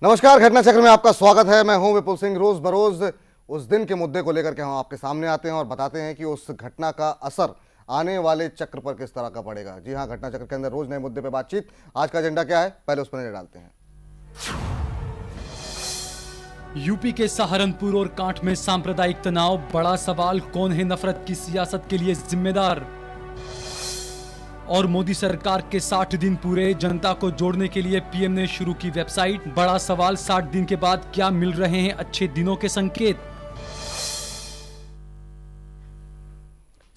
नमस्कार, घटना चक्र में आपका स्वागत है। मैं हूं विपुल सिंह। रोज बरोज उस दिन के मुद्दे को लेकर के हम आपके सामने आते हैं और बताते हैं कि उस घटना का असर आने वाले चक्र पर किस तरह का पड़ेगा। जी हां, घटना चक्र के अंदर रोज नए मुद्दे पर बातचीत। आज का एजेंडा क्या है, पहले उस पर नजर डालते हैं। यूपी के सहारनपुर और कांठ में सांप्रदायिक तनाव, बड़ा सवाल कौन है नफरत की सियासत के लिए जिम्मेदार। और मोदी सरकार के 60 दिन पूरे, जनता को जोड़ने के लिए पीएम ने शुरू की वेबसाइट। बड़ा सवाल, 60 दिन के बाद क्या मिल रहे हैं अच्छे दिनों के संकेत।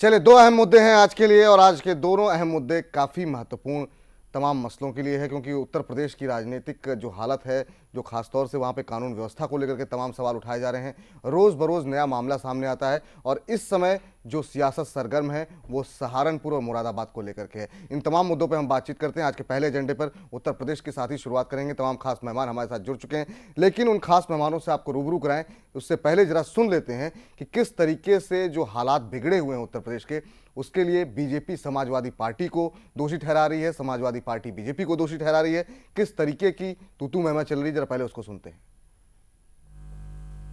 चलिए, दो अहम मुद्दे हैं आज के लिए और आज के दोनों अहम मुद्दे काफी महत्वपूर्ण तमाम मसलों के लिए है, क्योंकि उत्तर प्रदेश की राजनीतिक जो हालत है, जो खासतौर से वहाँ पे कानून व्यवस्था को लेकर के तमाम सवाल उठाए जा रहे हैं। रोज़ बरोज़ नया मामला सामने आता है और इस समय जो सियासत सरगर्म है वो सहारनपुर और मुरादाबाद को लेकर के है। इन तमाम मुद्दों पे हम बातचीत करते हैं। आज के पहले एजेंडे पर उत्तर प्रदेश के साथ ही शुरुआत करेंगे। तमाम खास मेहमान हमारे साथ जुड़ चुके हैं, लेकिन उन खास मेहमानों से आपको रूबरू कराएं उससे पहले जरा सुन लेते हैं कि किस तरीके से जो हालात बिगड़े हुए हैं उत्तर प्रदेश के, उसके लिए बीजेपी समाजवादी पार्टी को दोषी ठहरा रही है, समाजवादी पार्टी बीजेपी को दोषी ठहरा रही है। किस तरीके की तूतू महमा चल रही है, जरा पहले उसको सुनते हैं।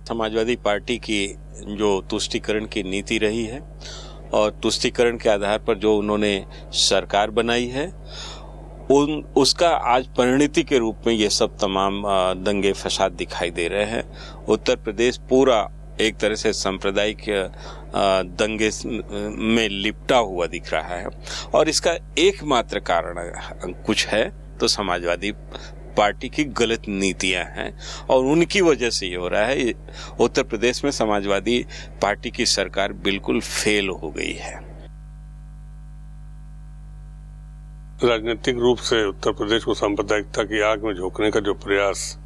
समाजवादी पार्टी की जो तुष्टीकरण की नीति रही है और तुष्टीकरण के आधार पर जो उन्होंने सरकार बनाई है, उसका आज परिणति के रूप में ये सब तमाम दंगे फसाद दिखाई दे रहे हैं। उत्तर प्रदेश पूरा एक तरह से सांप्रदायिक दंगे में लिपटा हुआ दिख रहा है और इसका एकमात्र कारण कुछ है तो समाजवादी पार्टी की गलत नीतियां हैं और उनकी वजह से ये हो रहा है। उत्तर प्रदेश में समाजवादी पार्टी की सरकार बिल्कुल फेल हो गई है। राजनीतिक रूप से उत्तर प्रदेश को सांप्रदायिकता की आग में झोंकने का जो प्रयास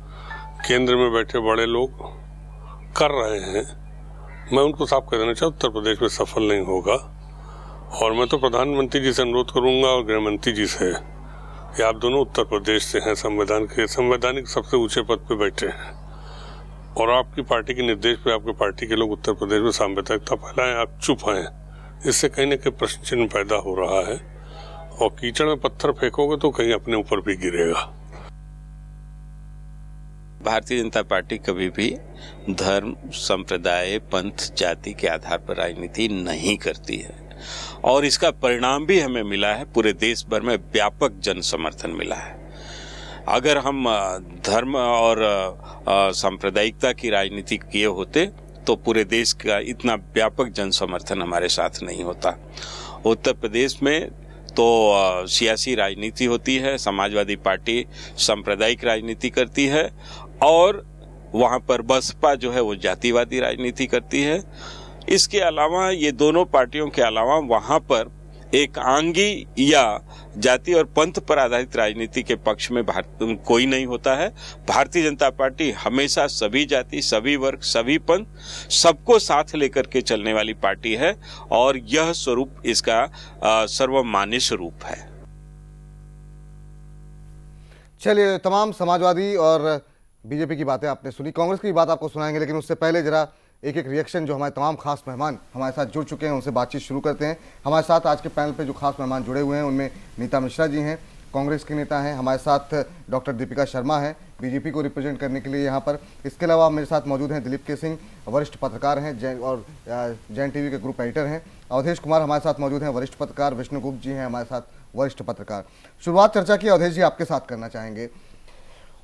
केंद्र में बैठे बड़े लोग कर रहे हैं, मैं उनको साफ कह देना चाहूँ, उत्तर प्रदेश में सफल नहीं होगा। और मैं तो प्रधानमंत्री जी से अनुरोध करूंगा और गृह मंत्री जी से कि आप दोनों उत्तर प्रदेश से हैं, संवैधानिक सबसे ऊंचे पद पे बैठे हैं और आपकी पार्टी के निर्देश पे आपके पार्टी के लोग उत्तर प्रदेश में सांप्रदायिकता फैलाएं, आप चुप हैं। इससे कहीं न कहीं प्रश्न चिन्ह पैदा हो रहा है और कीचड़ में पत्थर फेंकोगे तो कहीं अपने ऊपर भी गिरेगा। भारतीय जनता पार्टी कभी भी धर्म, संप्रदाय, पंथ, जाति के आधार पर राजनीति नहीं करती है और इसका परिणाम भी हमें मिला है। पूरे देश भर में व्यापक जन समर्थन मिला है। अगर हम धर्म और सांप्रदायिकता की राजनीति किए होते तो पूरे देश का इतना व्यापक जन समर्थन हमारे साथ नहीं होता। उत्तर प्रदेश में तो सियासी राजनीति होती है, समाजवादी पार्टी सांप्रदायिक राजनीति करती है और वहां पर बसपा जो है वो जातिवादी राजनीति करती है। इसके अलावा ये दोनों पार्टियों के अलावा वहां पर एक आंगी या जाति और पंथ पर आधारित राजनीति के पक्ष में कोई नहीं होता है। भारतीय जनता पार्टी हमेशा सभी जाति, सभी वर्ग, सभी पंथ, सबको साथ लेकर के चलने वाली पार्टी है और यह स्वरूप इसका सर्वमान्य स्वरूप है। चलिए, तमाम समाजवादी और बीजेपी की बातें आपने सुनी, कांग्रेस की बात आपको सुनाएंगे, लेकिन उससे पहले जरा एक एक रिएक्शन जो हमारे तमाम खास मेहमान हमारे साथ जुड़ चुके हैं उनसे बातचीत शुरू करते हैं। हमारे साथ आज के पैनल पे जो खास मेहमान जुड़े हुए हैं उनमें नीता मिश्रा जी हैं, कांग्रेस के नेता हैं। हमारे साथ डॉक्टर दीपिका शर्मा है, बीजेपी को रिप्रेजेंट करने के लिए यहाँ पर। इसके अलावा मेरे साथ मौजूद हैं दिलीप के सिंह, वरिष्ठ पत्रकार हैं और जैन टीवी के ग्रुप एडिटर हैं। अवधेश कुमार हमारे साथ मौजूद हैं, वरिष्ठ पत्रकार। विष्णु गुप्त जी हैं हमारे साथ, वरिष्ठ पत्रकार। शुरुआत चर्चा की अवधेश जी आपके साथ करना चाहेंगे।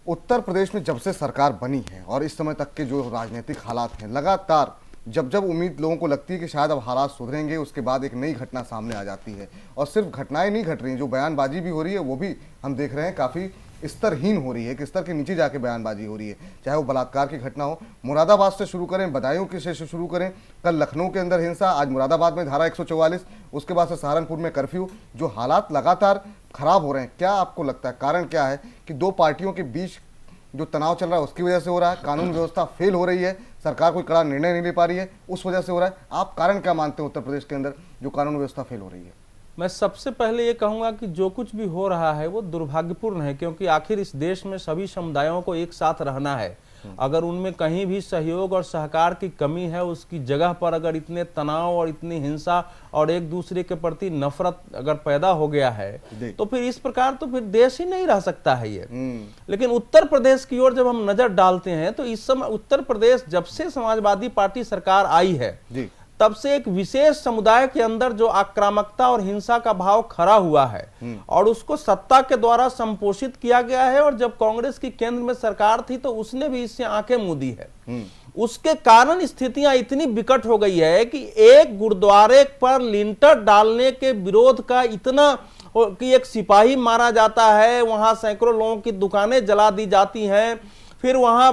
उत्तर प्रदेश में जब से सरकार बनी है और इस समय तक के जो राजनीतिक हालात हैं, लगातार जब जब उम्मीद लोगों को लगती है कि शायद अब हालात सुधरेंगे, उसके बाद एक नई घटना सामने आ जाती है। और सिर्फ घटनाएं नहीं घट रही हैं, जो बयानबाजी भी हो रही है वो भी हम देख रहे हैं काफ़ी स्तरहीन हो रही है, कि स्तर के नीचे जाके बयानबाजी हो रही है। चाहे वो बलात्कार की घटना हो, मुरादाबाद से शुरू करें, बदायूं के से शुरू करें, कल लखनऊ के अंदर हिंसा, आज मुरादाबाद में धारा 144, उसके बाद से सहारनपुर में कर्फ्यू। जो हालात लगातार खराब हो रहे हैं, क्या आपको लगता है कारण क्या है कि दो पार्टियों के बीच जो तनाव चल रहा है उसकी वजह से हो रहा है? कानून व्यवस्था फेल हो रही है, सरकार कोई कड़ा निर्णय नहीं ले पा रही है, उस वजह से हो रहा है? आप कारण क्या मानते हैं उत्तर प्रदेश के अंदर जो कानून व्यवस्था फेल हो रही है? मैं सबसे पहले ये कहूँगा कि जो कुछ भी हो रहा है वो दुर्भाग्यपूर्ण है, क्योंकि आखिर इस देश में सभी समुदायों को एक साथ रहना है अगर उनमें कहीं भी सहयोग और सहकार की कमी है, उसकी जगह पर अगर इतने तनाव और इतनी हिंसा और एक दूसरे के प्रति नफरत अगर पैदा हो गया है तो फिर इस प्रकार तो फिर देश ही नहीं रह सकता है ये। लेकिन उत्तर प्रदेश की ओर जब हम नजर डालते हैं तो इस समय उत्तर प्रदेश जब से समाजवादी पार्टी सरकार आई है तब से एक विशेष समुदाय के अंदर जो आक्रामकता और हिंसा का भाव खड़ा हुआ है और उसको सत्ता के द्वारा संपोषित किया गया है। और जब कांग्रेस की केंद्र में सरकार थी तो उसने भी इससे आंखें मूंदी है। उसके कारण स्थितियां इतनी विकट हो गई है कि एक गुरुद्वारे पर लिंटर डालने के विरोध का इतना कि एक सिपाही मारा जाता है, वहां सैकड़ों लोगों की दुकानें जला दी जाती हैं, फिर वहां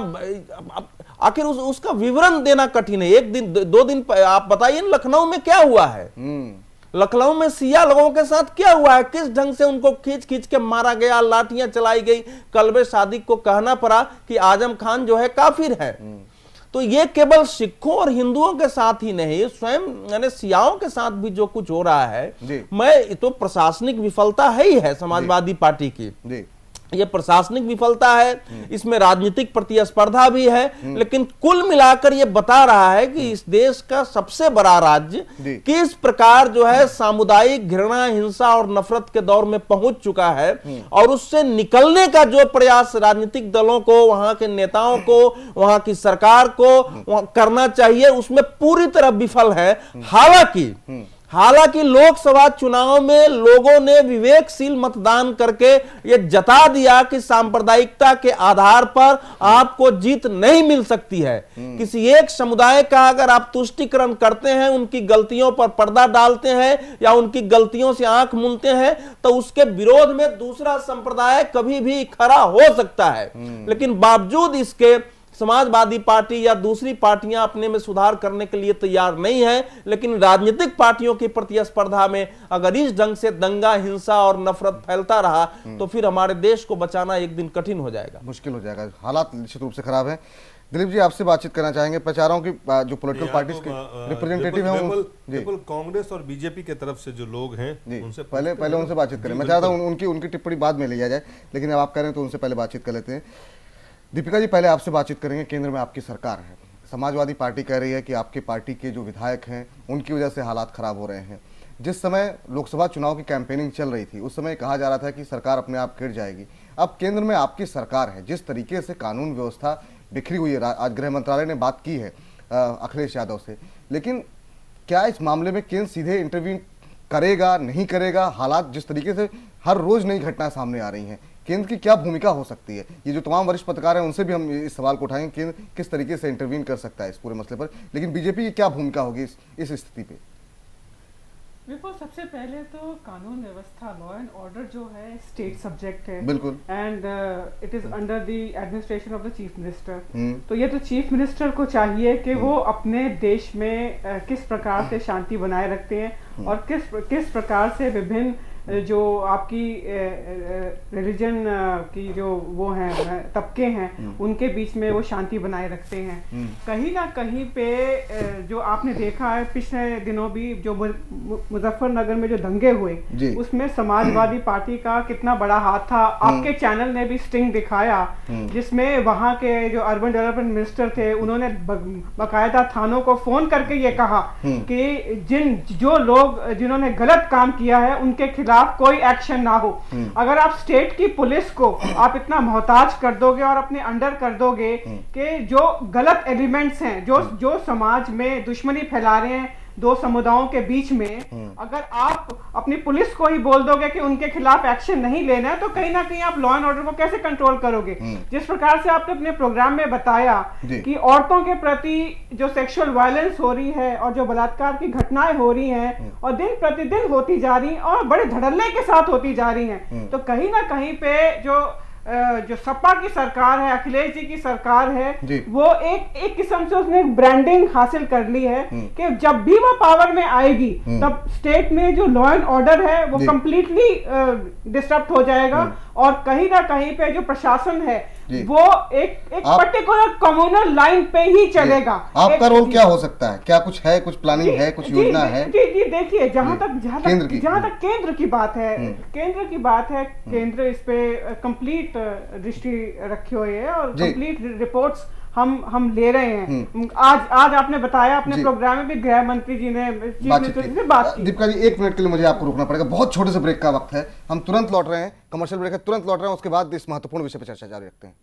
आखिर उसका विवरण देना कठिन है। एक दिन दो दिन आप बताइए लखनऊ में क्या हुआ है, लखनऊ में सिया लोगों के साथ क्या हुआ है, किस ढंग से उनको खींच खींच के मारा गया, लाठियां चलाई गई, कल्बे सादिक को कहना पड़ा कि आजम खान जो है काफिर है। तो ये केवल सिखों और हिंदुओं के साथ ही नहीं, स्वयं यानी सियाओं के साथ भी जो कुछ हो रहा है, मैं तो प्रशासनिक विफलता है ही है समाजवादी पार्टी की, ये प्रशासनिक विफलता है, इसमें राजनीतिक प्रतिस्पर्धा भी है, लेकिन कुल मिलाकर ये बता रहा है कि इस देश का सबसे बड़ा राज्य किस प्रकार जो है सामुदायिक घृणा, हिंसा और नफरत के दौर में पहुंच चुका है। और उससे निकलने का जो प्रयास राजनीतिक दलों को, वहां के नेताओं को, वहां की सरकार को करना चाहिए, उसमें पूरी तरह विफल है। हालांकि लोकसभा चुनाव में लोगों ने विवेकशील मतदान करके ये जता दिया कि सांप्रदायिकता के आधार पर आपको जीत नहीं मिल सकती है। किसी एक समुदाय का अगर आप तुष्टीकरण करते हैं, उनकी गलतियों पर पर्दा डालते हैं या उनकी गलतियों से आंख मूंदते हैं, तो उसके विरोध में दूसरा संप्रदाय कभी भी खड़ा हो सकता है। लेकिन बावजूद इसके समाजवादी पार्टी या दूसरी पार्टियां अपने में सुधार करने के लिए तैयार नहीं है। लेकिन राजनीतिक पार्टियों की प्रतिस्पर्धा में अगर इस ढंग से दंगा, हिंसा और नफरत फैलता रहा तो फिर हमारे देश को बचाना एक दिन कठिन हो जाएगा, मुश्किल हो जाएगा। हालात निश्चित रूप से खराब है। दिलीप जी, आपसे बातचीत करना चाहेंगे प्रचारों की, जो पॉलिटिकल पार्टीज के रिप्रेजेंटेटिव हैं, बिल्कुल कांग्रेस और बीजेपी के तरफ से जो लोग हैं उनसे पहले उनसे बातचीत करें। मैं चाहता हूँ उनकी टिप्पणी बाद में लिया जाए, लेकिन अब आप कह रहे हैं तो उनसे पहले बातचीत कर लेते हैं। दीपिका जी, पहले आपसे बातचीत करेंगे। केंद्र में आपकी सरकार है, समाजवादी पार्टी कह रही है कि आपकी पार्टी के जो विधायक हैं उनकी वजह से हालात खराब हो रहे हैं। जिस समय लोकसभा चुनाव की कैंपेनिंग चल रही थी उस समय कहा जा रहा था कि सरकार अपने आप गिर जाएगी। अब केंद्र में आपकी सरकार है, जिस तरीके से कानून व्यवस्था बिखरी हुई है, आज गृह मंत्रालय ने बात की है अखिलेश यादव से, लेकिन क्या इस मामले में केंद्र सीधे इंटरव्यू करेगा, नहीं करेगा? हालात जिस तरीके से हर रोज नई घटना सामने आ रही हैं, केंद्र की क्या भूमिका हो सकती है? ये जो तमाम वरिष्ठ पत्रकार हैं उनसे भी हम इस सवाल को उठाएंगे, केंद्र किस तरीके से इंटरवीन कर सकता है इस पूरे मसले पर, लेकिन बीजेपी की क्या भूमिका होगी इस स्थिति पे? देखो, सबसे पहले तो कानून व्यवस्था, लॉ एंड ऑर्डर जो है स्टेट सब्जेक्ट है, बिल्कुल, and it is under the administration of the chief minister. तो ये तो चीफ मिनिस्टर को चाहिए कि वो अपने देश में किस प्रकार से शांति बनाए रखते हैं और किस प्रकार से विभिन्न जो आपकी रिलीजन की जो वो हैं तबके हैं उनके बीच में वो शांति बनाए रखते हैं। कहीं ना कहीं पे जो आपने देखा है पिछले दिनों भी जो मुजफ्फरनगर में जो दंगे हुए उसमें समाजवादी पार्टी का कितना बड़ा हाथ था। आपके चैनल ने भी स्टिंग दिखाया जिसमें वहाँ के जो अर्बन डेवलपमेंट मिनिस्टर थे उन्होंने बाकायदा थानों को फोन करके ये कहा कि जो लोग जिन्होंने गलत काम किया है उनके खिलाफ कोई एक्शन ना हो। अगर आप स्टेट की पुलिस को आप इतना मोहताज कर दोगे और अपने अंडर कर दोगे कि जो गलत एलिमेंट्स हैं जो समाज में दुश्मनी फैला रहे हैं दो समुदायों के बीच में, अगर आप अपनी पुलिस को ही बोल दोगे कि उनके खिलाफ एक्शन नहीं लेना है तो कहीं ना कहीं आप लॉ एंड ऑर्डर को कैसे कंट्रोल करोगे? जिस प्रकार से आपने अपने प्रोग्राम में बताया कि औरतों के प्रति जो सेक्सुअल वायलेंस हो रही है और जो बलात्कार की घटनाएं हो रही हैं और दिन प्रतिदिन होती जा रही और बड़े धड़ल्ले के साथ होती जा रही हैं, तो कहीं ना कहीं पे जो सपा की सरकार है, अखिलेश जी की सरकार है, वो एक किस्म से उसने एक ब्रांडिंग हासिल कर ली है कि जब भी वो पावर में आएगी तब स्टेट में जो लॉ एंड ऑर्डर है वो कंप्लीटली डिस्टर्ब हो जाएगा और कहीं ना कहीं पे जो प्रशासन है वो एक पर्टिकुलर कम्युनल लाइन पे ही चलेगा। आपका रोल क्या हो सकता है? क्या कुछ है, कुछ प्लानिंग है, कुछ योजना है? जी देखिए, जहां तक केंद्र की बात है, केंद्र इस पे कंप्लीट दृष्टि रखी हुई है और कंप्लीट रिपोर्ट्स हम ले रहे हैं। आज आपने बताया अपने प्रोग्राम में भी, गृह मंत्री जी ने चीफ मिनिस्टर जी से बात की। दीपिका जी, 1 मिनट के लिए मुझे आपको रुकना पड़ेगा, बहुत छोटे से ब्रेक का वक्त है, हम तुरंत लौट रहे हैं, कमर्शियल ब्रेक है, तुरंत लौट रहे हैं, उसके बाद इस महत्वपूर्ण विषय पर चर्चा जारी रखते हैं।